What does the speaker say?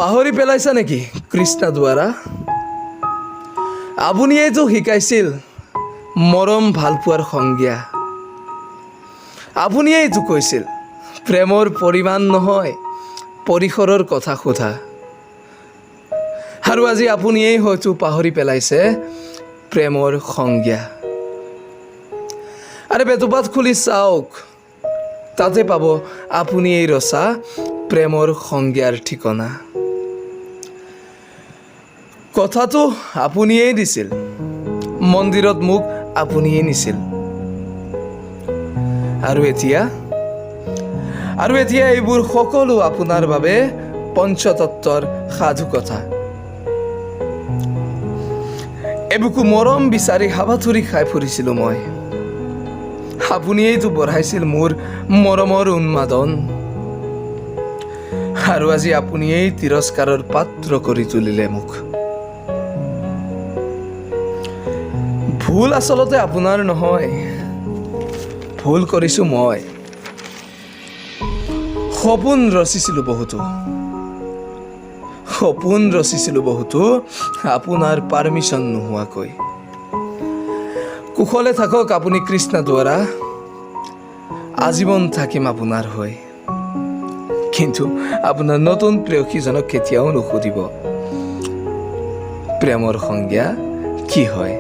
পাহৰি পেলাইছা নেকি কৃষ্ণা দুৱাৰা? আপুনিয়েইতো শিকাইছিল মৰম ভালপোৱাৰ সংজ্ঞা। আপুনিয়েইতো কৈছিল প্ৰেমৰ পৰিমাণ নহয় পৰিসৰৰ কথা সোধা। আৰু আজি আপুনিয়েই হয়তো পাহৰি পেলাইছে প্ৰেমৰ সংজ্ঞা। আৰে বেতুপাত খুলি চাওক, তাতে পাব আপুনিয়েই ৰচা প্ৰেমৰ সংজ্ঞাৰ ঠিকনা। কথাটো আপুনিয়েই দিছিল, মন্দিৰত মোক আপুনিয়েই নিছিল। আৰু এতিয়া এইবোৰ সকলো আপোনাৰ বাবে পঞ্চতত্বৰ সাধু কথা। এবুকু মৰম বিচাৰি হাবাথুৰি খাই ফুৰিছিলোঁ মই। আপুনিয়েইতো বঢ়াইছিল মোৰ মৰমৰ উন্মাদন। আৰু আজি আপুনিয়েই তিৰস্কাৰৰ পাত্ৰ কৰি তুলিলে মোক। ভুল আচলতে আপোনাৰ নহয়, ভুল কৰিছোঁ মই। সপোন ৰচিছিলোঁ বহুতো আপোনাৰ পাৰ্মিশ্যন নোহোৱাকৈ। কুশলে থাকক আপুনি কৃষ্ণা দুৱাৰা, আজীৱন থাকিম আপোনাৰ হৈ। কিন্তু আপোনাৰ নতুন প্ৰেয়সীজনক কেতিয়াও নুসুধিব প্ৰেমৰ সংজ্ঞা কি হয়।